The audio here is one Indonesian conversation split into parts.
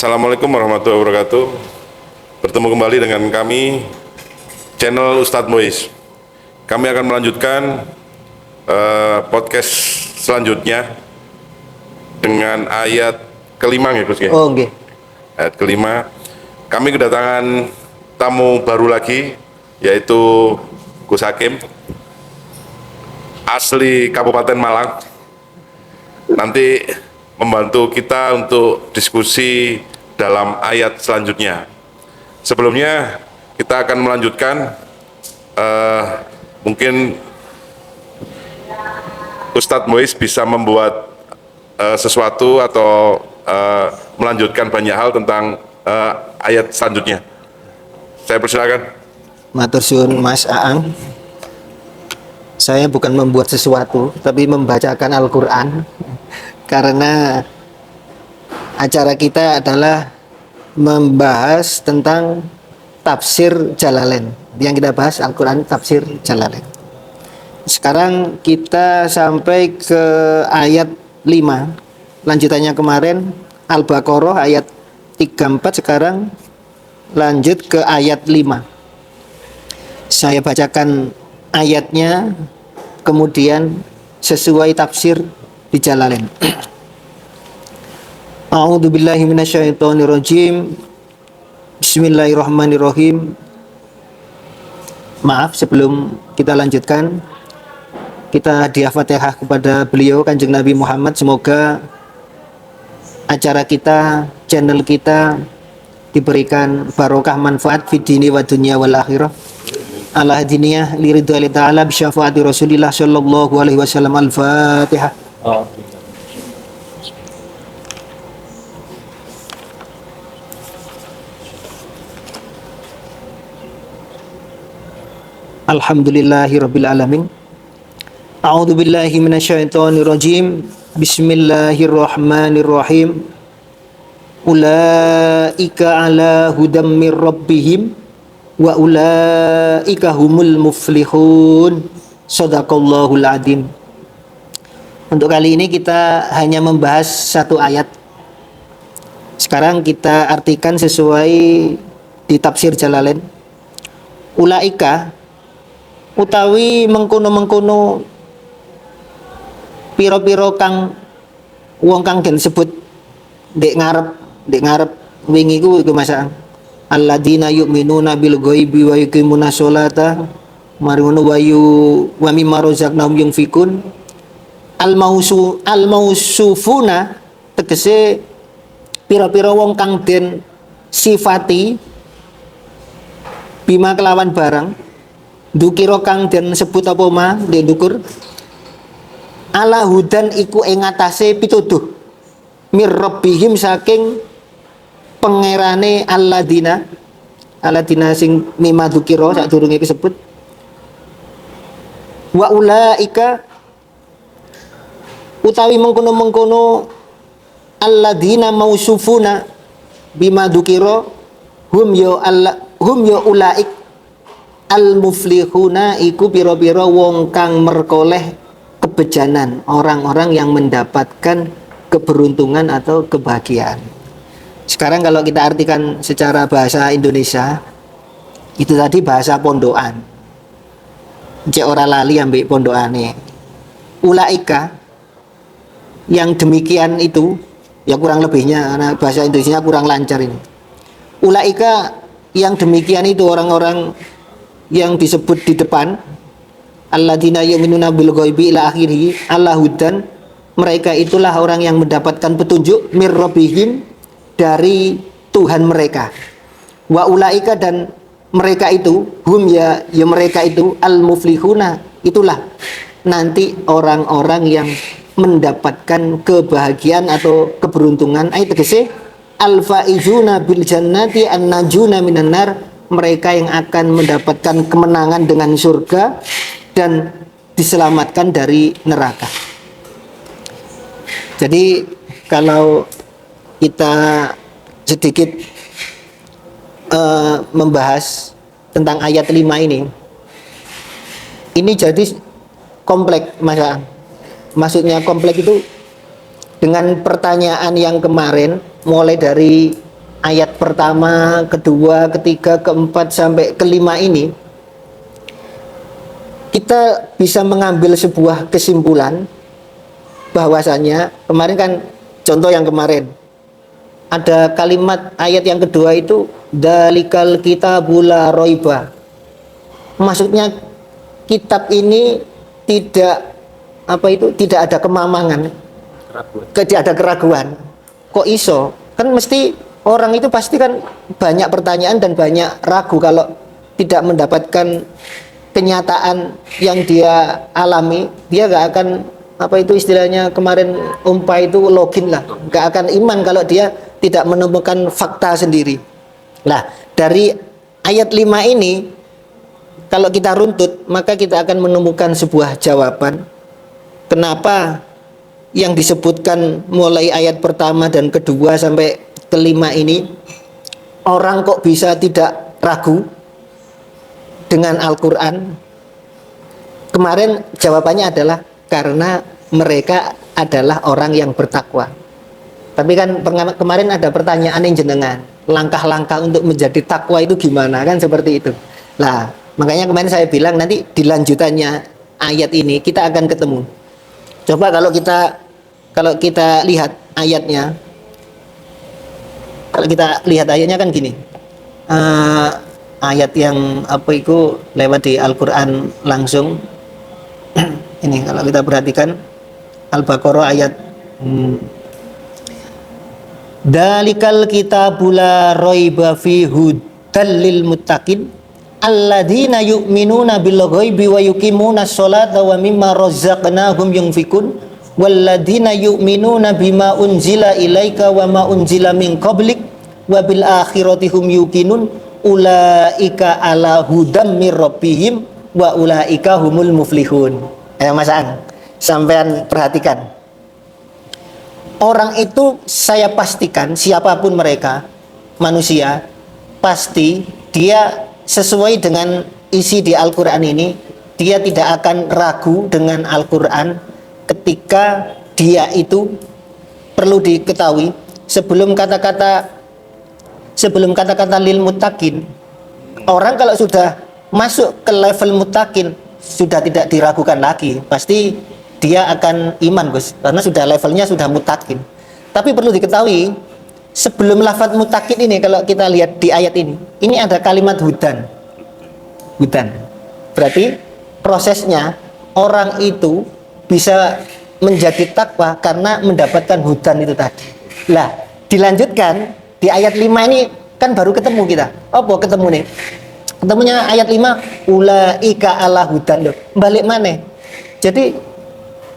Assalamualaikum warahmatullahi wabarakatuh. Bertemu kembali dengan kami, channel Ustadz Muiz. Kami akan melanjutkan podcast selanjutnya dengan ayat kelima ya Gus ya? Oh, okay. Ayat kelima. Kami kedatangan tamu baru lagi, yaitu Gus Hakim, asli Kabupaten Malang. Nanti membantu kita untuk diskusi dalam ayat selanjutnya. Sebelumnya kita akan melanjutkan, mungkin Ustadz Muiz bisa membuat sesuatu atau melanjutkan banyak hal tentang ayat selanjutnya. Saya persilakan. Matur suwun Mas Aang. Saya bukan membuat sesuatu, tapi membacakan Al-Quran. Karena acara kita adalah membahas tentang tafsir Jalalain. Yang kita bahas Al-Quran tafsir Jalalain. Sekarang kita sampai ke ayat 5. Lanjutannya kemarin Al-Baqarah ayat 34, sekarang lanjut ke ayat 5. Saya bacakan ayatnya, kemudian sesuai tafsir di Jalalain. A'udzu billahi minasyaitonir rajim. Bismillahirrahmanirrahim. Maaf, sebelum kita lanjutkan, kita hadiah Fatihah kepada beliau Kanjeng Nabi Muhammad. Semoga acara kita, channel kita diberikan barokah manfaat fid dini wa dunya wal akhirah. Ala hadiniyah liridwani ta'ala bisyafaati Rasulillah sallallahu alaihi wasallam. Al-Fatihah. Alhamdulillahi rabbil alamin. A'udzu billahi minasyaitonir rajim. Bismillahirrahmanirrahim. Ulaika ala hudam mir rabbihim wa ulaika humul muflihun. Shadaqallahul adzim. Untuk kali ini kita hanya membahas satu ayat. Sekarang kita artikan sesuai di tafsir Jalalain. Ulaika utawi mengkono-mengkono piro-piro kang wong kang den sebut ndek ngarep wingi ku iku masa alladzina yu'minuna bil ghaibi wa yuqimuna sholata marunu wa mimma razaqnahum yunfikun. Al mausufuna tegese piro-piro wong kang den sifati bima kelawan barang dukira kang den sebut apa ma den dukur ala hudan iku ing atase pituduh mir rabbihim saking pangerane alladzina sing mimma dukira sadurunge disebut wa ulaika utawi mengkono-mengkono alladzina mausufuna bima dukira hum ya ulaik al-muflihuna iku piro-piro wong kang merkoleh kebejanan, orang-orang yang mendapatkan keberuntungan atau kebahagiaan. Sekarang kalau kita artikan secara bahasa Indonesia, itu tadi bahasa pondokan. Cek ora lali ambek pondokane. Ulaika yang demikian itu, ya kurang lebihnya karena bahasa Indonesia kurang lancar ini. Ulaika yang demikian itu orang-orang yang disebut di depan alladzina yu'minuna bil ghaibi ila akhirih ala hudan, mereka itulah orang yang mendapatkan petunjuk mir rabbihim dari Tuhan mereka. Wa ulaika dan mereka itu hum ya mereka itu al muflihuna, itulah nanti orang-orang yang mendapatkan kebahagiaan atau keberuntungan. Ayat tegese al faizuna bil jannati an najuna minan nar, mereka yang akan mendapatkan kemenangan dengan surga dan diselamatkan dari neraka. Jadi kalau kita sedikit membahas tentang ayat 5 ini jadi kompleks, maksudnya kompleks itu dengan pertanyaan yang kemarin, mulai dari ayat pertama, kedua, ketiga, keempat sampai kelima ini, kita bisa mengambil sebuah kesimpulan bahwasanya kemarin kan contoh yang kemarin ada kalimat ayat yang kedua itu dalikal kitabul la roiba. Maksudnya kitab ini tidak tidak ada kemamangan, tidak ada keraguan. Kok iso? Kan mesti orang itu pasti kan banyak pertanyaan dan banyak ragu kalau tidak mendapatkan kenyataan yang dia alami. Dia gak akan istilahnya kemarin umpa itu login lah, gak akan iman kalau dia tidak menemukan fakta sendiri. Nah, dari ayat 5 ini kalau kita runtut, maka kita akan menemukan sebuah jawaban kenapa yang disebutkan mulai ayat pertama dan kedua sampai kelima ini orang kok bisa tidak ragu dengan Al-Quran. Kemarin jawabannya adalah karena mereka adalah orang yang bertakwa. Tapi kan kemarin ada pertanyaan yang jenengan, langkah-langkah untuk menjadi takwa itu gimana, kan seperti itu. Nah, makanya kemarin saya bilang nanti di lanjutannya ayat ini kita akan ketemu. Coba kalau kita lihat ayatnya, kan gini. Ayat yang lewat di Al-Quran langsung. Ini kalau kita perhatikan Al-Baqarah ayat dalikal kitabul la raiba fihi hudal lil muttaqin alladzina yu'minuna bil ghaibi wa yuqimunas sholata wa mimma razaqnahum yunfikun walladzina yu'minuna bima unzila ilaika wa ma unzila min qablik wa bil akhirati hum yuqinun ulaika ala hudam mir rabbihim wa ulaika humul muflihun. Mas Ang, sampean perhatikan. Orang itu saya pastikan siapapun mereka, manusia, pasti dia sesuai dengan isi di Al-Quran ini, dia tidak akan ragu dengan Al-Quran ketika dia itu perlu diketahui sebelum kata-kata lil muttaqin. Orang kalau sudah masuk ke level muttaqin sudah tidak diragukan lagi, pasti dia akan iman, Gus, karena sudah levelnya sudah muttaqin. Tapi perlu diketahui sebelum lafaz muttaqin ini, kalau kita lihat di ayat ini ada kalimat hudan. Berarti prosesnya orang itu bisa menjadi takwa karena mendapatkan hudan itu tadi. Lah, dilanjutkan di ayat 5 ini kan baru ketemu kita. Apa ketemu nih? Ketemunya ayat 5 ulaika ala hudan. Balik mana? Jadi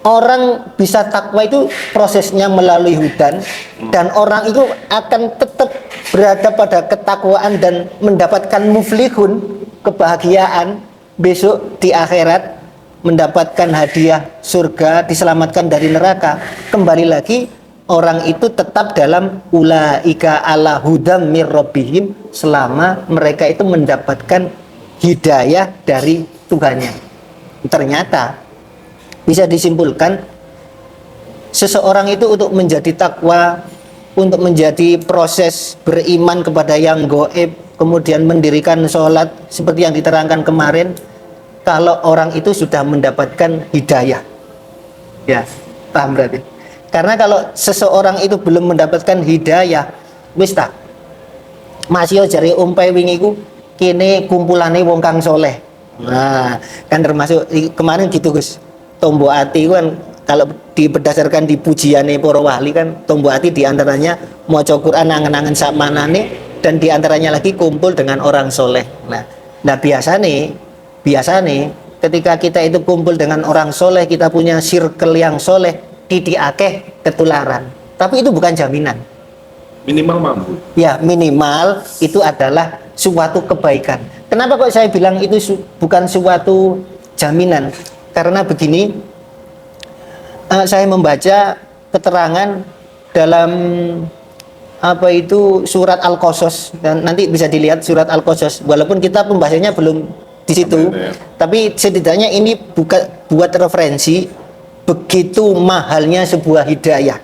orang bisa takwa itu prosesnya melalui hudan, dan orang itu akan tetap berada pada ketakwaan dan mendapatkan muflihun, kebahagiaan besok di akhirat, mendapatkan hadiah surga, diselamatkan dari neraka. Kembali lagi orang itu tetap dalam ulaika ala hudam mir rabbihim selama mereka itu mendapatkan hidayah dari Tuhannya. Ternyata bisa disimpulkan seseorang itu untuk menjadi takwa, untuk menjadi proses beriman kepada yang gaib, kemudian mendirikan sholat seperti yang diterangkan kemarin, kalau orang itu sudah mendapatkan hidayah. Ya, paham berarti? Karena kalau seseorang itu belum mendapatkan hidayah, wis tak masih jari umpai wingi ku kene kumpulane wong kang soleh. Nah, kan termasuk kemarin gitu, Gus. Tombo ati kan kalau berdasarkan di pujiane para wali kan tombo ati diantaranya maca Quran angen-angen sak manane, dan diantaranya lagi kumpul dengan orang soleh. Nah biasa nih ketika kita itu kumpul dengan orang soleh, kita punya circle yang soleh, akeh ketularan. Tapi itu bukan jaminan. Minimal mampu. Ya, minimal itu adalah suatu kebaikan. Kenapa kok saya bilang itu bukan suatu jaminan? Karena begini, saya membaca keterangan dalam surat Al-Qasas, dan nanti bisa dilihat surat Al-Qasas. Walaupun kita pembahasannya belum di situ, tapi setidaknya ini buat referensi begitu mahalnya sebuah hidayah.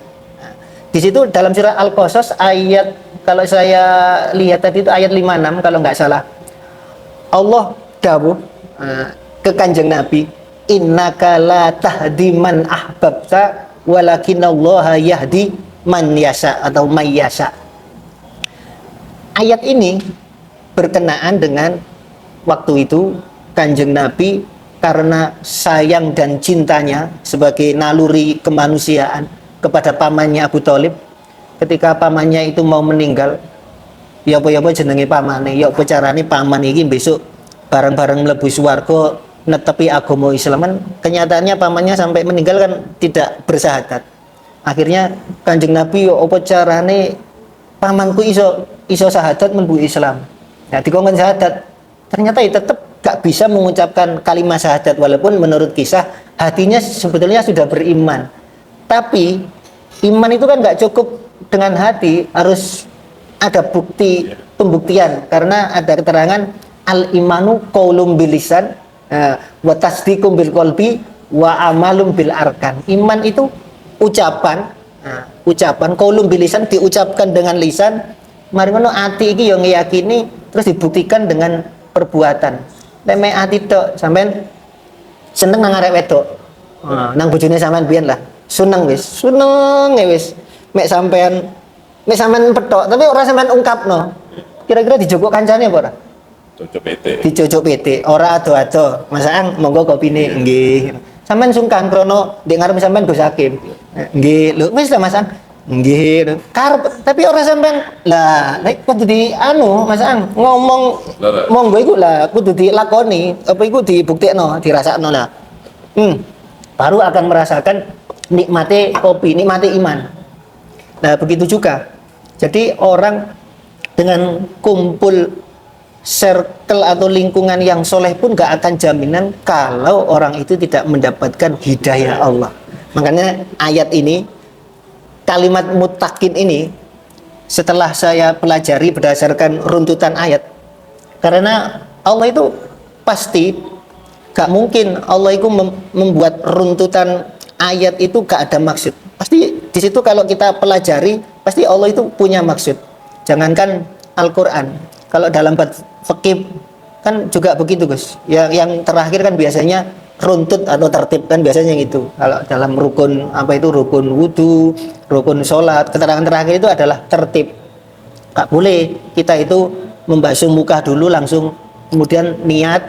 Di situ dalam surat Al-Qasas ayat kalau saya lihat tadi itu ayat 56 kalau nggak salah. Allah dawuh ke Kanjeng Nabi, innaka la tahdi man ahbabta walakinallaha yahdi man yasha atau may yasha. Ayat ini berkenaan dengan waktu itu Kanjeng Nabi karena sayang dan cintanya sebagai naluri kemanusiaan kepada pamannya Abu Thalib. Ketika pamannya itu mau meninggal, ya apa jenenge pamane, ya apa carane paman iki besok bareng-bareng mlebu swarga netepi agama Islam. Kenyataannya pamannya sampai meninggal kan tidak bersahadat. Akhirnya Kanjeng Nabi ya apa carane pamanku iso sahadat mlebu Islam. Nah, dikongkon sahadat. Ternyata ya tetap gak bisa mengucapkan kalimat syahadat walaupun menurut kisah hatinya sebetulnya sudah beriman. Tapi iman itu kan gak cukup dengan hati, harus ada bukti pembuktian karena ada keterangan al-imanu qaulun bil lisan wa tasdiqum bil qalbi wa amalum bil arkan. Iman itu ucapan qaulun bil lisan diucapkan dengan lisan, mari ngono ati iki yo ngeyakini terus dibuktikan dengan perbuatan. Nek ati tok sampean seneng nang arek wedok. Nang bojone sampean biyen lah. Seneng wis mek sampean petok tapi ora sampean ungkapno. Kira-kira dijogok kancane apa ora? Dijojok PT. Ora ado-ado. Mas Ang monggo kopine nggih. Sampean sungkan krono ndek ngarep sampean Gus Hakim. Nggih, lho wis lah Mas Ang. Nggih. Karep tapi ora sampean. Lah, nek kudu di Mas Ang ngomong monggo iku lah kudu dilakoni, apa iku dibuktekno, dirasakno lah. Baru akan merasakan nikmati kopi, nikmati iman. Nah, begitu juga. Jadi orang dengan kumpul circle atau lingkungan yang soleh pun gak akan jaminan kalau orang itu tidak mendapatkan hidayah Allah. Makanya ayat ini, kalimat muttaqin ini, setelah saya pelajari berdasarkan runtutan ayat, karena Allah itu pasti gak mungkin Allah itu membuat runtutan ayat itu gak ada maksud. Pasti di situ kalau kita pelajari pasti Allah itu punya maksud. Jangankan Al-Qur'an, kalau dalam fikih kan juga begitu Gus. Yang terakhir kan biasanya runtut atau tertib kan biasanya gitu. Kalau dalam rukun rukun wudu, rukun sholat, keterangan terakhir itu adalah tertib. Gak boleh kita itu membasuh muka dulu langsung kemudian niat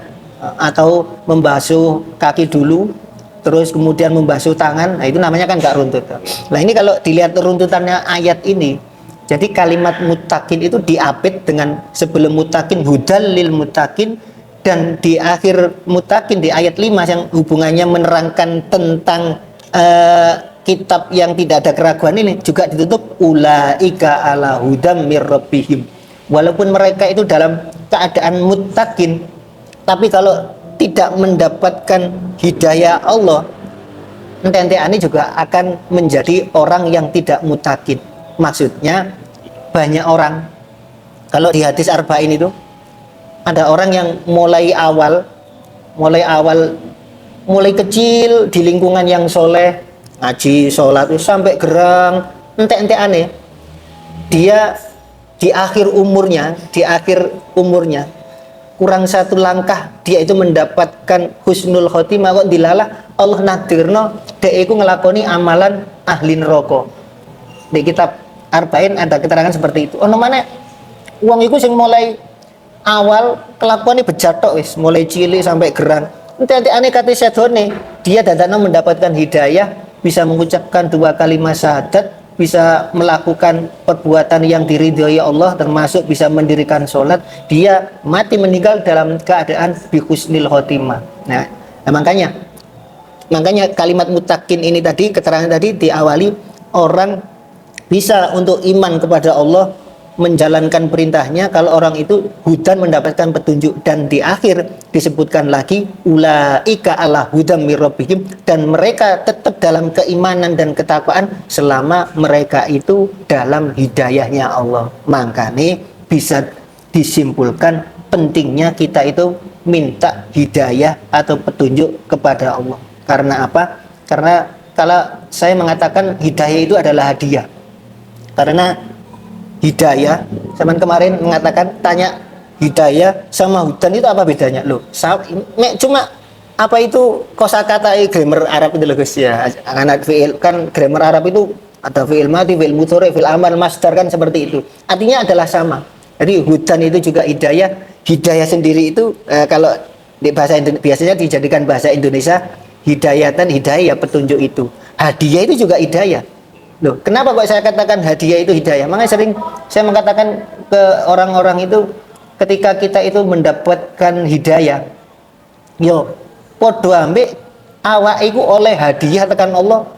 atau membasuh kaki dulu terus kemudian membasuh tangan. Nah, itu namanya kan gak runtut. Nah, ini kalau dilihat runtutannya ayat ini, jadi kalimat muttaqin itu diapit dengan sebelum muttaqin hudal lil muttaqin, dan di akhir muttaqin di ayat 5 yang hubungannya menerangkan tentang kitab yang tidak ada keraguan ini juga ditutup ulaika ala hudam mir rabbihim. Walaupun mereka itu dalam keadaan muttaqin, tapi kalau tidak mendapatkan hidayah Allah, ente-ente juga akan menjadi orang yang tidak muttaqin. Maksudnya banyak orang, kalau di hadis arba'in itu ada orang yang mulai kecil di lingkungan yang soleh, ngaji, sholat sampai gerang, ente-ente aneh. Dia di akhir umurnya kurang satu langkah dia itu mendapatkan husnul khotimah, kok dilalah Allah nadirno dek iku ngelakoni amalan ahli neraka. Di kitab arba'in ada keterangan seperti itu. Ono mana wong iku sing mulai awal kelakuannya bejat tok wis, mulai cilik sampai gerang. Ente-ente kate sedone dia dadana mendapatkan hidayah, bisa mengucapkan 2 kalimat syahadat, bisa melakukan perbuatan yang diridhoi Allah, termasuk bisa mendirikan sholat, dia mati meninggal dalam keadaan bihusnil khotimah. Nah, makanya kalimat muttaqin ini tadi, keterangan tadi diawali orang bisa untuk iman kepada Allah, menjalankan perintahnya kalau orang itu hudan mendapatkan petunjuk, dan di akhir disebutkan lagi ulaika ala hudam mir rabbihim, dan mereka tetap dalam keimanan dan ketakwaan selama mereka itu dalam hidayahnya Allah. Makanya bisa disimpulkan pentingnya kita itu minta hidayah atau petunjuk kepada Allah. Karena apa? Karena kalau saya mengatakan hidayah itu adalah hadiah, karena hidayah. Zaman kemarin mengatakan tanya hidayah sama hudan itu apa bedanya? Loh, cuma apa itu kosakata grammar Arab itu loh Gus ya. Anak fiil kan grammar Arab itu ada fiil mati, fiil mudhari, fiil amal, masdar kan seperti itu. Artinya adalah sama. Jadi hudan itu juga hidayah. Hidayah sendiri itu kalau di bahasa biasanya dijadikan bahasa Indonesia hidayatan, hidayah petunjuk itu. Hadiah itu juga hidayah. Loh, kenapa kok saya katakan hadiah itu hidayah? Makanya sering saya mengatakan ke orang-orang itu ketika kita itu mendapatkan hidayah, yo podo ambek awak iku oleh hadiah tekan Allah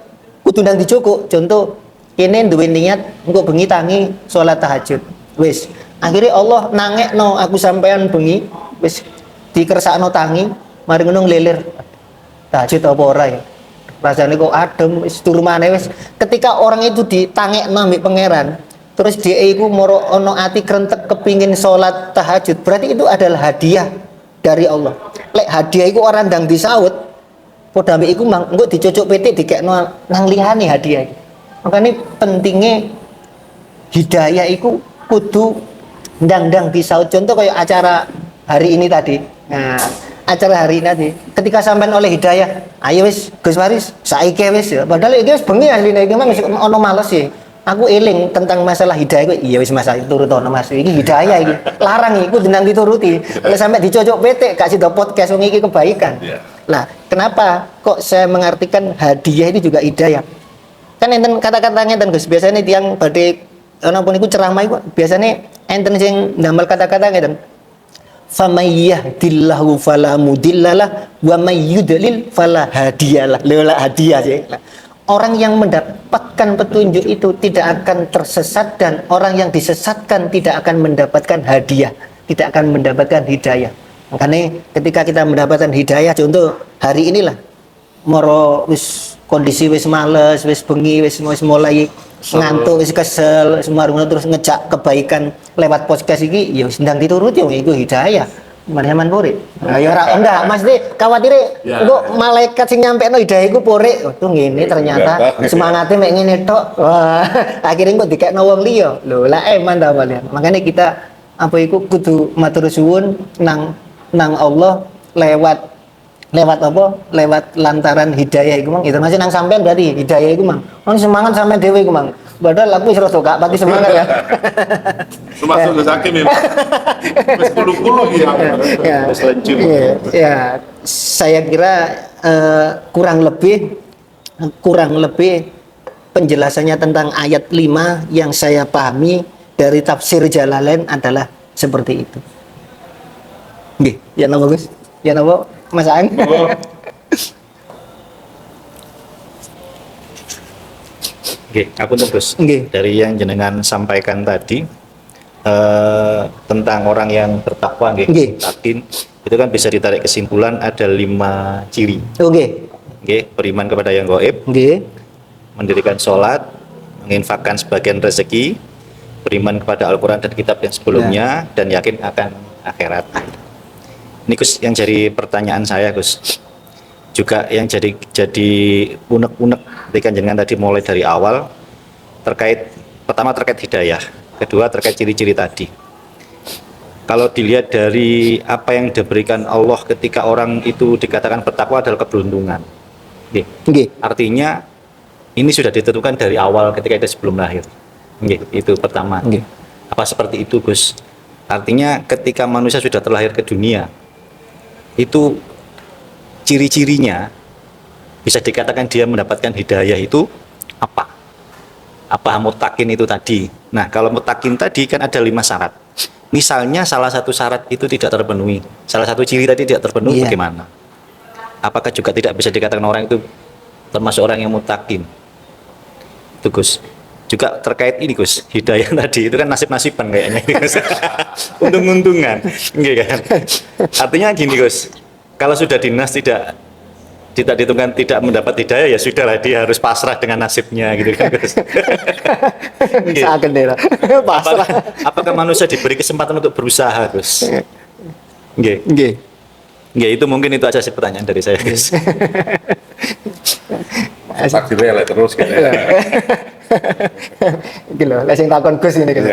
kudu ndang dijoko. Contoh kene duwe niat engko bengi tangi salat tahajud. Wis, akhirnya Allah nangekno aku sampean bengi wis dikersakno tangi, mari ngono nglelir. Tahajud apa ora ya? Rasane kok adem wis turu maneh wis. Ketika orang itu ditangekno ambek pangeran, terus dia iku moro ono ati krentek kepingin salat tahajud, berarti itu adalah hadiah dari Allah. Lek hadiah iku orang ndang disaut, padha ambek iku engko dicocok petik dikekno nang liyane hadiah. Makanya pentingnya hidayah iku kudu ndang-ndang disaut. Contoh kayak acara hari ini tadi. Nah, acara hari ini tadi, ketika sampean oleh hidayah, ayo wis Gus Waris, saiki wis ya. Padahal iki wis bengi asline iki mah ono males ya. Aku eling tentang masalah hidayah kok iya wis Mas turut ono Mas. Iki hidayah iki. Larang iku jeneng dituruti. Oleh sampai dicocok petik gak sida podcast wong iki kebaikan. Lah, kenapa kok saya mengartikan hadiah itu juga hidayah? Kan enten kata-katanya enten Gus. Biasanya tiang badhe ana pun iku ceramah iku biasanya enten sing ndamel kata-kata ngeten. Famay yahdillahu fala mudillalah wa may yudlil fala hadiyalah. Lewat hadiah sih. Orang yang mendapatkan petunjuk itu tidak akan tersesat dan orang yang disesatkan tidak akan mendapatkan hadiah, tidak akan mendapatkan hidayah. Makanya ketika kita mendapatkan hidayah, contoh hari inilah moro wis kondisi wis males, wis bengi, wis mulai ngantuk, wis kesel, semua terus ngejak kebaikan lewat podcast iki, ya wis ndang dituruti yo iku hidayah. Marhaman pore. Ya ora enggak, Mas khawatire engko malaikat sing nyampekno hidayah iku pore. Oh, tuh ngene ternyata semangate mek ngene tok. Wah, akhire engko dikekno wong liya. Lho, lah eman ta kalian. Makanya kita apa iku kudu matur suwun nang Allah lewat apa? Lewat lantaran hidayah iku mang. Itu masih nang sampean berarti hidayah iku mang. Wong semangat sampean dhewe iku mang. Padahal aku wis rada gak pati semangat ya. Termasuk Gus Hakim memang. Wis kulu-kulu ya. Wis lencur. Ya, saya kira kurang lebih penjelasannya tentang ayat 5 yang saya pahami dari tafsir Jalalain adalah seperti itu. Nggih, ya napa Gus? Ya napa Mas Ang? Oh. Oke, aku terus Nggih. dari yang jenengan sampaikan tadi tentang orang yang bertakwa, Nggih. takin, itu kan bisa ditarik kesimpulan ada 5 ciri. Oke. Beriman kepada yang gaib, Nggih. mendirikan sholat, menginfakkan sebagian rezeki, beriman kepada Al-Quran dan kitab yang sebelumnya, dan yakin akan akhirat. Ini Gus yang jadi pertanyaan saya Gus. Juga yang jadi unek-unek ketika jenengan tadi mulai dari awal pertama terkait hidayah, kedua terkait ciri-ciri tadi. Kalau dilihat dari apa yang diberikan Allah ketika orang itu dikatakan bertakwa adalah keberuntungan. Artinya ini sudah ditentukan dari awal ketika itu sebelum lahir. Itu pertama. Apa seperti itu Gus? Artinya ketika manusia sudah terlahir ke dunia, itu ciri-cirinya bisa dikatakan dia mendapatkan hidayah itu apa? Apa mutakin itu tadi? Nah, kalau mutakin tadi kan ada 5 syarat. Misalnya salah satu syarat itu tidak terpenuhi, salah satu ciri tadi tidak terpenuhi, bagaimana? Apakah juga tidak bisa dikatakan orang itu termasuk orang yang mutakin? Itu Gus. Juga terkait ini Gus, hidayah tadi itu kan nasib-nasiban kayaknya. Untung-untungan, kan? Artinya gini Gus. Kalau sudah dinas tidak dihitungkan tidak mendapat hidayah, ya sudahlah dia harus pasrah dengan nasibnya gitu kan Gus. Pasrah. Apakah manusia diberi kesempatan untuk berusaha Gus? Nggih, itu mungkin itu aja sih pertanyaan dari saya Gus. Takdirnya terus gitu. Iki lho, lek sing takon Gus ini gitu.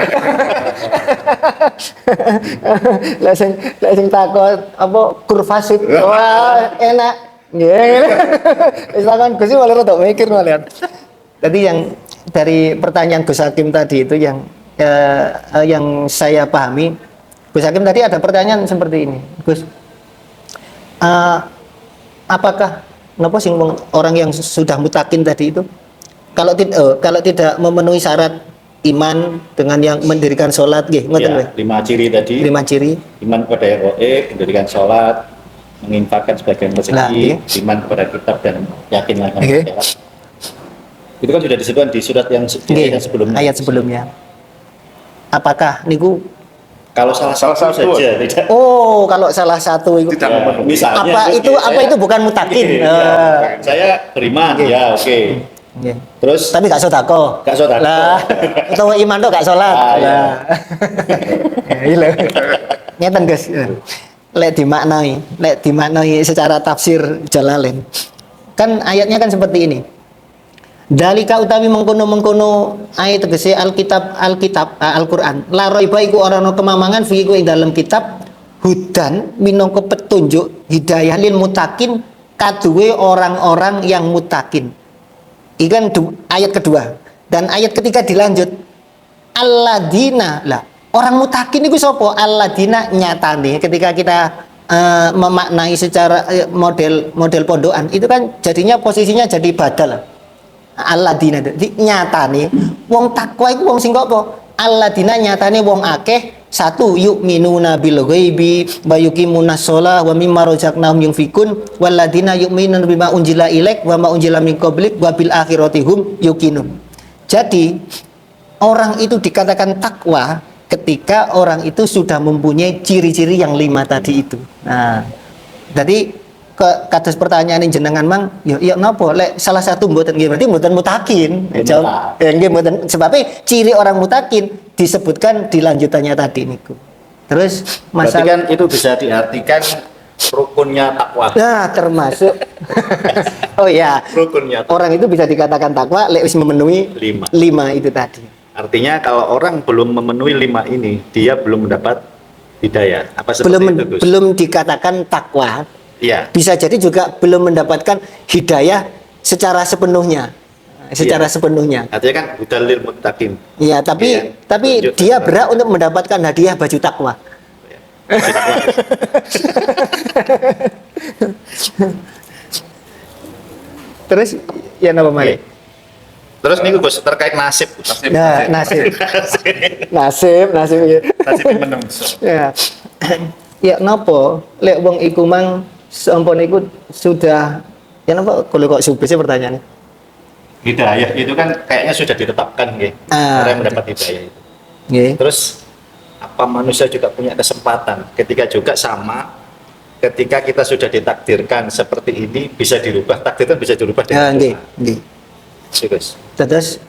Lek sing takon apa kurvasit. Wah, enak. Nggih. Wis takon Gus iki malah rada mikir malah. Tadi yang dari pertanyaan Gus Hakim tadi itu yang saya pahami, Gus Hakim tadi ada pertanyaan seperti ini, Gus. Apakah napa sing orang yang sudah mutakin tadi itu kalau tidak memenuhi syarat iman dengan yang mendirikan sholat, ya, 5 ciri tadi. 5 ciri. Iman kepada yang gaib, mendirikan sholat, menginfakkan sebagian rezeki, iman kepada kitab dan yakin dengan akhirat. Itu kan sudah disebutkan di surat yang sebelumnya. Ayat sebelumnya. Apakah niku kalau salah satu saja tidak. Oh, kalau salah satu itu Tidak memenuhi. Misalnya apa itu bukan mutakin? Saya beriman, ya oke. Terus Tapi gak sodako. Lah, utawa iman tuh gak sholat. Lah. Iya lho. Ngeten Gus. Lek dimaknai secara tafsir Jalalain. Kan ayatnya kan seperti ini. Dalika utawi mengkono ayat tegese Alkitab Al-Qur'an. La raiba iku ora ana kemamangan fi iku ing dalam kitab hudan minangka petunjuk hidayah lil mutakin kaduwe orang-orang yang mutakin. Ikan ayat kedua dan ayat ketiga dilanjut alladzina lah orang mutakin itu sapa? Alladzina nyatane ketika kita memaknai secara model pondokan itu kan jadinya posisinya jadi badal. Alladzina nyatane wong takwa iku wong sing kok apa? Alladzina nyatane wong akeh satu yu'minuna bil ghaibi wa yuqimuna shalah wa mimma razaqnahum yunfikun walladzina yu'minuna bima unzila ilaik wa ma unzila min qablik wa bil akhirati hum yuqinun. Jadi orang itu dikatakan takwa ketika orang itu sudah mempunyai ciri-ciri yang 5 tadi itu. Nah, jadi kados pertanyaan jenengan mang ya napa lek salah satu mboten nggih berarti mboten mutakin. Jawab nggih mboten sebabnya ciri orang mutakin disebutkan di lanjutannya tadi niku. Terus masalah kan itu bisa diartikan rukunnya takwa. Nah, termasuk oh ya, rukunnya takwa. Orang itu bisa dikatakan takwa lek wis memenuhi 5 itu tadi. Artinya kalau orang belum memenuhi 5 ini, dia belum mendapat hidayah. Apa seperti itu, Gus? Belum dikatakan takwa. Iya. Bisa jadi juga belum mendapatkan hidayah secara sepenuhnya. Sepenuhnya. Artinya kan hudalil muttaqin. Iya, tapi dia berhak untuk mendapatkan hadiah baju takwa. Terus ya napa malih? Terus nih Gus terkait nasib. Nasib ya. Nasib menungso. Ya. Ya napa lek wong iku mang sampun iku sudah ya napa kalau kok subisnya pertanyaannya hidayah itu kan kayaknya sudah ditetapkan nggih. Orang mendapat hidayah itu. Nggih. Terus apa manusia juga punya kesempatan ketika juga sama ketika kita sudah ditakdirkan seperti ini bisa dirubah, takdir kan bisa dirubah dengan nggih. Terus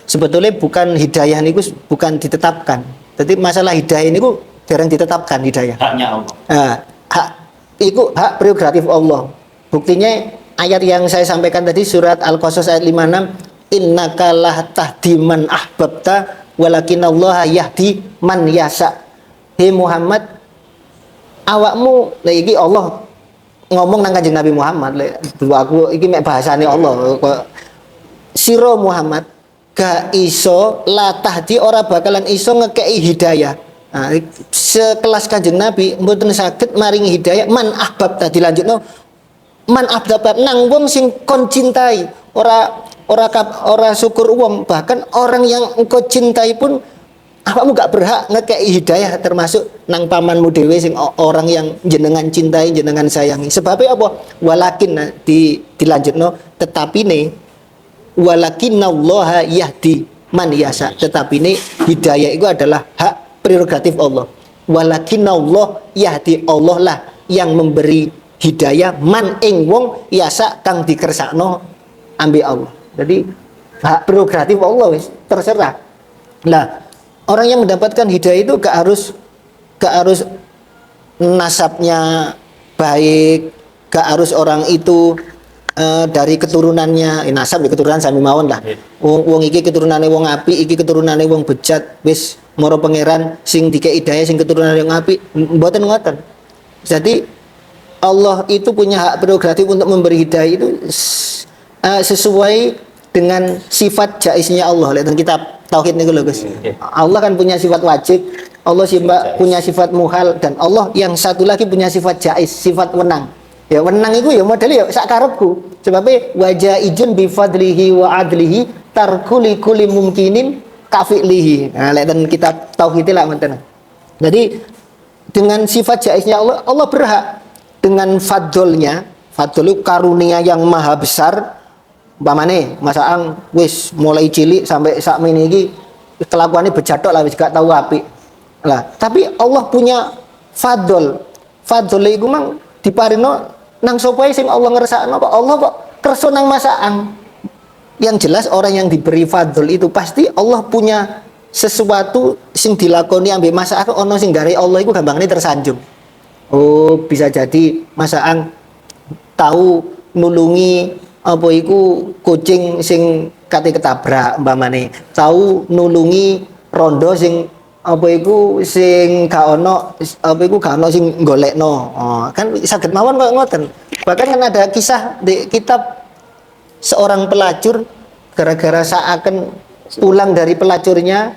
sebetulnya bukan hidayah niku bukan ditetapkan. Jadi masalah hidayah niku dereng ditetapkan hidayah. Haknya Allah. Itu hak prerogatif Allah. Buktinya ayat yang saya sampaikan tadi surat Al-Qasas ayat 56 innaka la tahdi man ahbabta walakinallaha yahdi man yasha. Hei Muhammad, awakmu iki Allah ngomong nang Kanjeng Nabi Muhammad aku iki mek bahasane Allah. Sira Muhammad gak iso la tahdi ora bakalan iso ngekei hidayah. Nah, sekelas Kanjeng Nabi mboten saged maringi hidayah man ahbab tadi lanjutno man ahbab nang wong sing kon cintai ora syukur wong bahkan orang yang engkau cintai pun awakmu gak berhak ngekei hidayah termasuk nang pamanmu dhewe sing orang yang jenengan cintai jenengan sayangi sebabnya apa walakin dilanjutno tetapine walakinallaha yahdi man yasha tetapine hidayah itu adalah hak prerogatif Allah. Walakinallah yahdi Allah lah yang memberi hidayah man ing wong yasa kang dikersakno ambi Allah. Jadi hak prerogatif Allah wis terserah. Nah, orang yang mendapatkan hidayah itu gak harus nasabnya baik, gak harus orang itu dari keturunannya nasab ya keturunan sami mawon lah. Wong iki keturunane wong apik, iki keturunane wong bejat, wis mara pangeran sing dikei hidayah sing keturunane wong apik, mboten ngoten. Jadi Allah itu punya hak prerogatif untuk memberi hidayah itu sesuai dengan sifat jaiznya Allah. Lihat kitab tauhid niku lho Gus. Allah kan punya sifat wajib, Allah punya sifat muhal, dan Allah yang satu lagi punya sifat jaiz, sifat wenang. Ya wenang itu ya modelnya ya sak karepku. Sebabnya wajah ijun bi fadlihi wa adlihi tarkuli kuli mumkinin kafilihi. Nah, lihat kitab tauhid lah ngoten. Jadi dengan sifat jaiznya Allah, Allah berhak dengan fadlnya, fadl karunia yang maha besar. Umpamane masaang wis mulai cilik sampai sak meniki iki kelakuannya bejatok lah wis gak tahu apik. Lah, tapi Allah punya fadl. Fadl iku mang diparino nang sapa sing Allah ngersakno kok Allah kok kersa nang masakan. Yang jelas orang yang diberi fadl itu pasti Allah punya sesuatu sing dilakoni ambek masakan ono sing gare Allah iku gampangane tersanjung. Oh, bisa jadi masakan tahu nulungi apa iku kucing sing kate ketabrak umpamane. Tahu nulungi rondo sing apa iku sing gak ono sing golekno. Oh, kan saged mawon kok ngoten. Bahkan kan ada kisah di kitab seorang pelacur gara-gara seakan pulang dari pelacurnya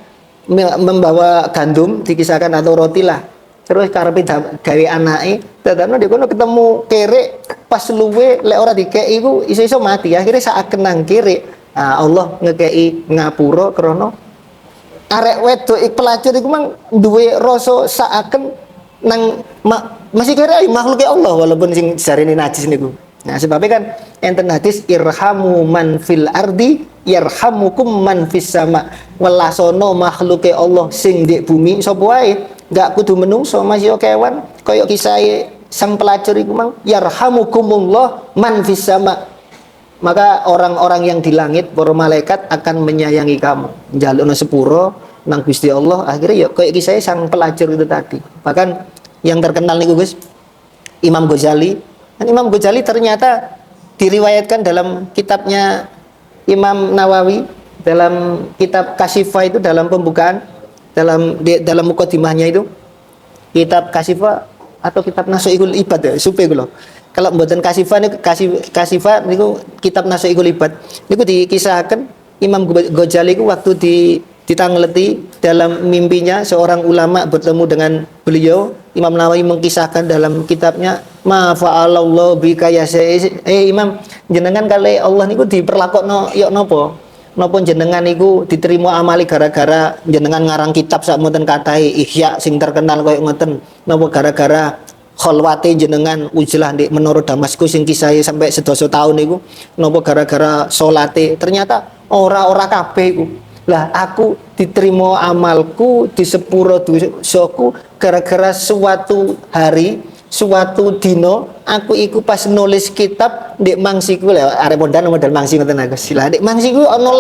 membawa gandum dikisahkan atau roti lah. Terus karepe gawe anake, dadane di kono ketemu kerek pas luwe lek ora dikeki iku iso-iso mati. Akhirnya seakan nang kerek. Nah, Allah ngekeki ngapura krana arek wedok pelacur iku mang duwe rasa seakan nang masih kira makhluk Allah walaupun sing jarene najis niku. Nah, sebabnya kan enten hadis irhamu man fil ardi yarhamukum man fis sama. Welasono makhluke Allah sing di bumi sapa wae, enggak kudu menungso masih kewan. Kaya kisah sang pelacur iku mang yarhamukumullah man fis sama. Maka orang-orang yang di langit, para malaikat akan menyayangi kamu. Njalukno sepuro nang Gusti Allah, akhirnya ya kayak kisah sang pelacur itu tadi. Bahkan yang terkenal niku Gus, Imam Ghazali. Dan Imam Ghazali ternyata diriwayatkan dalam kitabnya Imam Nawawi, dalam kitab Kasifah itu dalam pembukaan, dalam mukadimahnya itu, kitab Kasifah atau kitab Nasuhul Ibad ya, supe kula. Kalau mboten Kasifah niku kitab Nasuhul Ibad. Niku dikisahkan Imam Ghazali itu waktu ditangleti dalam mimpinya seorang ulama bertemu dengan beliau. Imam Nawawi mengkisahkan dalam kitabnya ma fa'alallahu bika ya Imam, jenengan kali Allah niku diperlakokno ya napa? Napa jenengan niku diterima amali gara-gara jenengan ngarang kitab sak mboten kathah Ihya sing terkenal koyo ngoten. Napa gara-gara kholwate jenengan ujlah di menara Damaskus sing kisahe sampai sedoso tahun niku, napa gara-gara salate? Ternyata ora kabeh iku. Lah aku diterima amalku di sepuro dosaku gara-gara suatu hari, suatu dino aku iku pas nulis kitab ndek mangsiku lho arep modal mangsi ngoten aku. Lah ndek mangsiku ana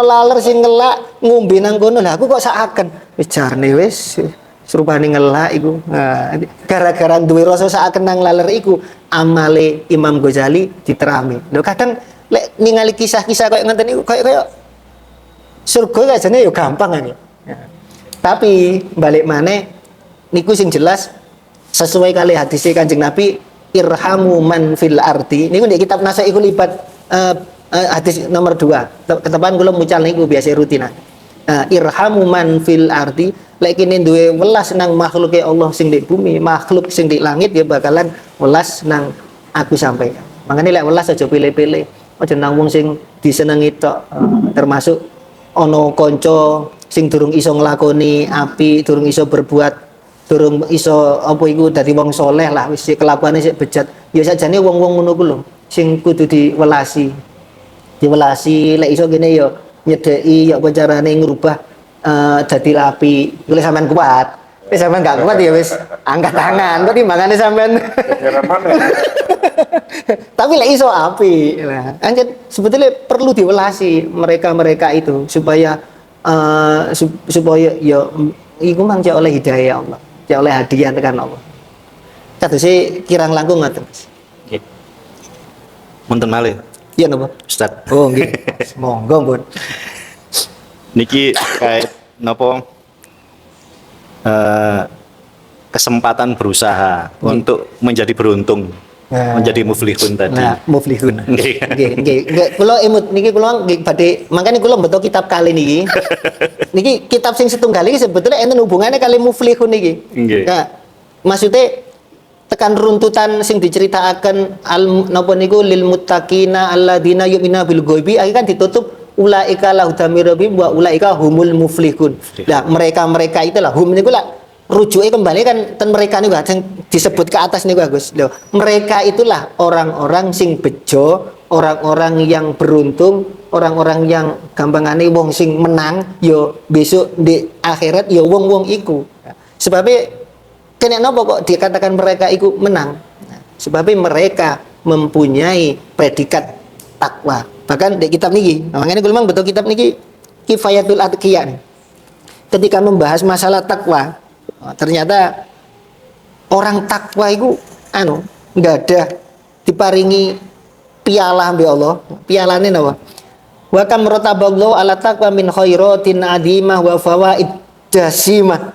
laler sing ngelak ngombe nang kono. Lah aku kok sakaken wis jarne wis serupane ngelak iku. Nah, gara-gara duwe rasa sakaken nang laler iku amale Imam Ghazali diterami. Lho kadang lek ningali kisah-kisah koyo ngoten iku koyo surga ajane yo gampang kan ya. Tapi balik maneh niku sing jelas sesuai kali hadis Kanjeng Nabi irhamu man fil ardi. Niku di kitab Nasuhul Ibad hadis nomor 2. Ketepan kula mucal niku biasa rutin. Irhamu man fil ardi, lek kene duwe welas nang makhluke Allah sing di bumi, makhluk sing di langit ya bakalan welas nang aku sampai. Makane lek welas aja pilih-pilih. Aja nang wong sing disenengi tok, termasuk ono konco sing durung iso nglakoni api, durung iso berbuat, durung iso apa iku dadi wong soleh lah, wis kelakuane sik bejat. Ya sajane wong-wong ngono ku lho sing kudu diwelasi. Diwelasi lek iso kene ya nyedeki ya apa carane ngrubah dadi api. Lek sampean kuat. Wis sampean gak kuat ya wis angkat tangan. Kok timbangane sampean. Tapi lek iso api. Nah, anjen sebetulnya perlu diwelasi mereka-mereka itu supaya supaya ya iku mang oleh hidayah Allah, oleh hadiah tekan Allah. Kadose kirang langkung ngoten. Munten malih, Iya napa? Ustaz. Oh nggih. Monggo, Pun. Niki kait napa kesempatan berusaha untuk menjadi beruntung, Nah. menjadi muflihun tadi. Nah, muflihun. Nggih. Nggih, nggih. Kula emut niki kula nggih badhe mangkane kula mbeto kitab kali niki. Niki kitab sing setunggal iki sebetulnya enten hubungannya kali muflihun niki. Nggih. Nah, maksudnya tekan runtutan sing diceritakan napa niku lil muttaqina alladzina yu'minuna bil ghaibi akhirnya kan ditutup ulaika lahudami rabbihim wa ulaika humul muflihun. Nah, mereka-mereka itulah hum niku lah rujuknya kembali kan ten mereka niku yang disebut ke atas niku Gus. Loh, mereka itulah orang-orang sing bejo, orang-orang yang beruntung, orang-orang yang gampangane wong sing menang yo besok di akhirat yo wong-wong iku. Sebabnya kenapa kok dikatakan mereka itu menang? Sebabnya mereka mempunyai predikat takwa. Bahkan di kitab niki, makanya gue memang betul kitab niki Kifayatul Atqiya. Ketika membahas masalah takwa, ternyata orang takwa itu nggak ada diparingi piala ambi Allah. Pialane napa? Wa kam rotaballahu ala taqwa min khairatin adimah wa fawaid jasimah.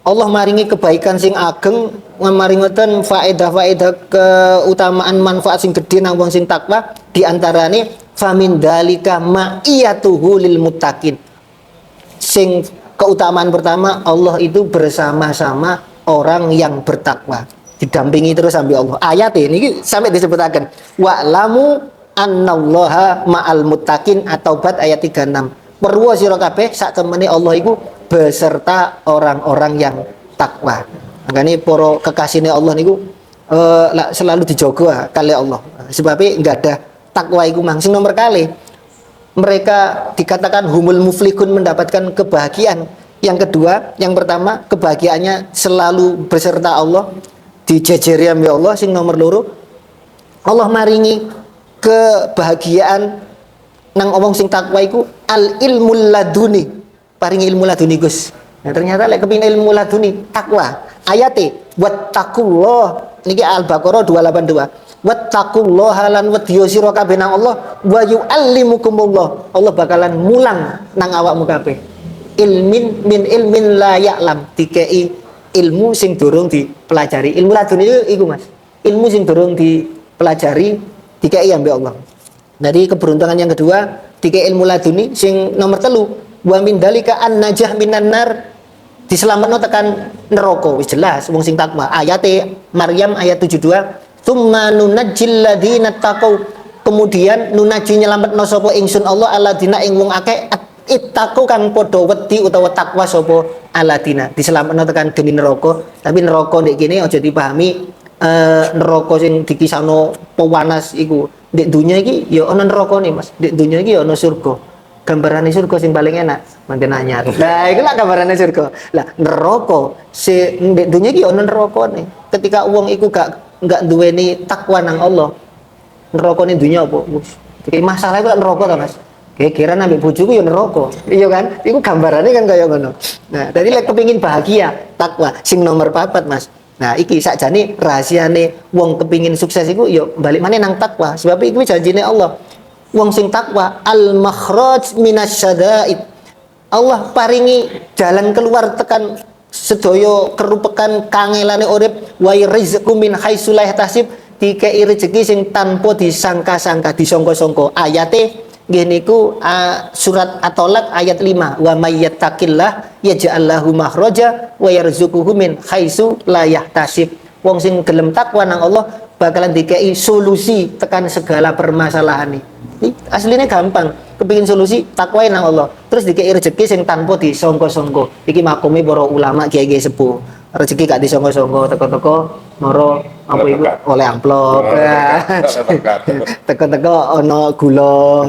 Allah maringi kebaikan sing ageng, maringoten faedah-faedah keutamaan manfaat sing gedhe nang wong sing takwa, di antarane famin dalika ma'iyatuhu lil muttaqin. Sing keutamaan pertama, Allah itu bersama-sama orang yang bertakwa. Didampingi terus sampai Allah. Ayat ini sampai disebutaken wa'lamu annallaha ma'al muttaqin at-Taubat ayat 36. Perlu sira kabeh sak temene Allah iku beserta orang-orang yang takwa. Makanya para kekasihnya Allah niku selalu dijogo kali Allah. Sebabnya enggak ada takwa iku mangsing nomor kali. Mereka dikatakan humul muflihun, mendapatkan kebahagiaan. Yang kedua, yang pertama kebahagiaannya selalu beserta Allah, dijejeri ambe Allah. Sing nomor loro, Allah maringi kebahagiaan nang omong sing takwa iku al ilmul laduni. Paring ilmu laduni Gus. Nah, ternyata lek kepengin ilmu laduni takwa. Ayate wattaqullah niki Al-Baqarah 282. Wattaqullaha lan wedya sira kabeh nang Allah wa yu'allimukumullah. Allah bakalan mulang nang awakmu kabeh. Ilmin la ya'lam. Dikei ilmu sing durung dipelajari. Ilmu laduni iku Mas. Ilmu sing durung dipelajari dikei ambek Allah. Jadi keberuntungan yang kedua dikei ilmu laduni. Sing nomor 3 wa min dalika an najah minan nar, diselametno tekan neraka. Wis jelas wong sing takwa. Ayate Maryam ayat 72, tsumma nunajjil ladzina taqau, kemudian nunaji nyelametno sapa ingsun Allah alladzina ing wong akeh ittaqu kang padha wedi utawa takwa sapa alladzina, diselametno tekan geni neraka. Tapi neraka ndek kene aja dipahami neraka sing dikisahno pewanas iku. Ndek dunya iki ya ana nerakane Mas, ndek dunya iki ya ana surga. Gambarannya surga sing paling enak manten anyar. Nah, iku lah gambarannya surga. Lah neraka si ndek dunya iki ana nerakane. Ketika wong iku gak duweni takwa nang Allah, nerakane dunya apa? Wis. Iki masalah iku neraka ta, Mas. Gegeran ambek bojoku ya neraka. Iya kan? Iku gambarannya kan kaya ngono. Nah, tadi lek kepengin bahagia, takwa sing nomor 4, Mas. Nah, iki sakjane rahasiane wong kepengin sukses iku ya balik maneh nang takwa. Sebab iku janjine Allah. Wong sing takwa al-makhraj minasyada'id. Allah paringi jalan keluar tekan sedaya kerupekan kangelane urip wa rizqu min haitsu la yahtasib, dikei rezeki sing tanpa disangka-sangka, disangka-sangka. Ayate nggih niku surat At-Tolak ayat 5, wa may yattaqillah yaj'al lahu makhraja wa yarzuquhu min haitsu la yahtasib. Wong sing gelem takwa nang Allah bakalan dikei solusi tekan segala permasalahan. Aslinya gampang, kepingin solusi takwain nang Allah, terus dikei rezeki sing tanpa disangka-sangka. Iki makome para ulama kiai-kiai sepuh. Rezeki gak disangka-sangka, teko-teko moro apa iku oleh amplop. Teko-teko ana gula,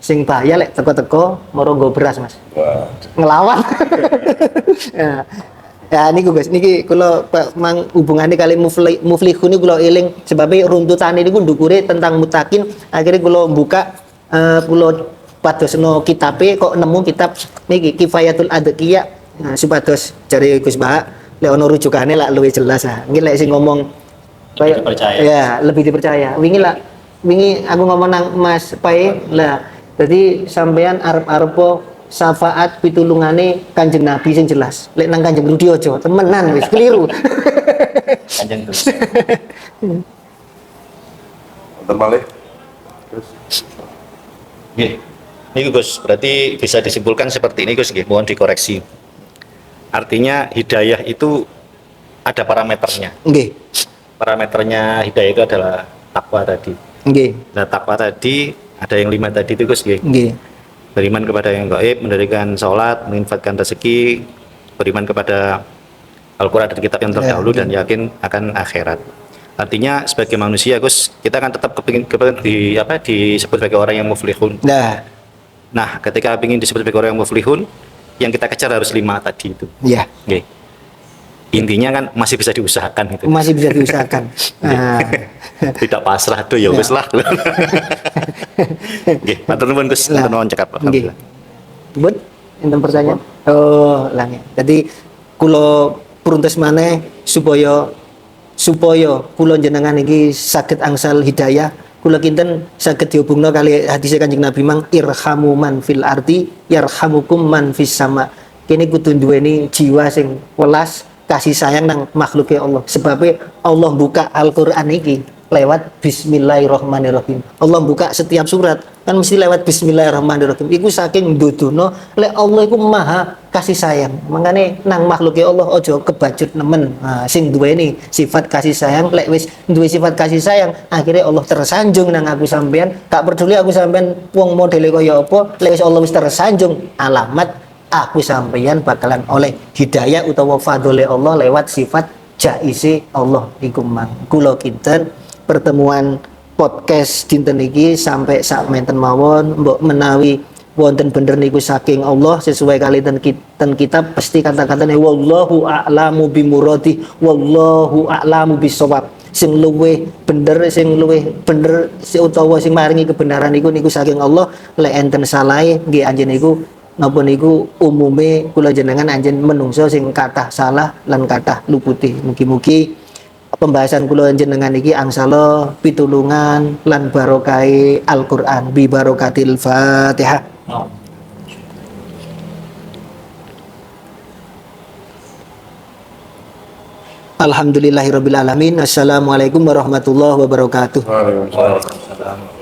sing bahaya lek teko-teko moro nggo beras Mas. Ngelawan. Ya niku guys, niki kula mang hubungane kali muflihun niku kula eling sebabnya runtutane niku ndukure tentang mutakin. Akhirnya kula buka kula padosno kitabe kok nemu kitab niki Kifayatul Atqiya. Nah, supados jare Gus Bahak lek ono rujukane lak luwih jelas ah. Nggih lek sing ngomong lebih dipercaya. Ya, lebih dipercaya. Wingi lah wingi aku ngomong nang Mas Pai lah. Jadi sampean arep-arep syafaat pitulungane Kanjeng Nabi sing jelas. Lek nang Kanjeng Rudi aja, temenan wis keliru. Kanjeng terus. Wonten malih. Terus Nggih. Ini Gus, berarti bisa disimpulkan seperti ini Gus, nggih, mohon dikoreksi. Artinya hidayah itu ada parameternya. Nggih. Parameternya hidayah itu adalah takwa tadi. Nggih. Nah, takwa tadi ada yang 5 tadi itu Gus, nggih. Nggih. Beriman kepada yang gaib, mendirikan sholat, menginfakkan rezeki, beriman kepada Al-Quran dan kitab yang terdahulu dan yakin akan akhirat. Artinya sebagai manusia Gus, kita kan tetap kepingin disebut sebagai orang yang muflihun. Nah, ketika ingin disebut sebagai orang yang muflihun, yang kita kejar harus 5 tadi itu. Iya. Oke. Intinya kan masih bisa diusahakan itu. Masih bisa diusahakan. Nah. Tidak pasrah tuh ya wis lah. Nggih, matur nuwun Gus, matur nuwun cekap. Nggih. Bun, enten pertanyaan? Oh, lang. Jadi kula pruntes maneh supaya kula jenengan iki saged angsal hidayah, kula kinten saged dihubungno kali hadis Kanjeng Nabi mang irhamu man fil ardi yarhamukum man fis sama. Kene kudu duweni jiwa sing welas, kasih sayang nang makhluke Allah. Sebabnya Allah buka Al-Qur'an iki lewat Bismillahirrahmanirrahim. Allah buka setiap surat kan mesti lewat Bismillahirrahmanirrahim. Iku saking nduduno lek Allah iku maha kasih sayang. Makanya nang makhluke Allah ojo kebacut nemen. Nah, sing duweni sifat kasih sayang lek wis duwe sifat kasih sayang akhirnya Allah tersanjung nang aku sampean. Gak peduli aku sampean wong modele kaya apa, lek wis Allah wis tersanjung alamat aku sampeyan bakalan oleh hidayah utawa fadhole Allah lewat sifat jaise Allah iku mang. Kula kinten pertemuan podcast dinten iki sampai sak menten mawon mbok menawi wonten bener niku saking Allah sesuai kali ten kitab pasti kata-katane wallahu a'lamu bimuradi wallahu a'lamu bisawab. Sing luweh bener utawa sing maringi kebenaran niku saking Allah. Lek enten salahe nggih anjen niku napa niku umume kula jenengan anjen menungso sing kathah salah lan kathah luputi. Mugi-mugi pembahasan kula jenengan iki angsala pitulungan lan barokai Al-Qur'an bi barokatil Fatihah. Alhamdulillahirabbil alamin. Assalamualaikum warahmatullahi wabarakatuh. Waalaikumsalam.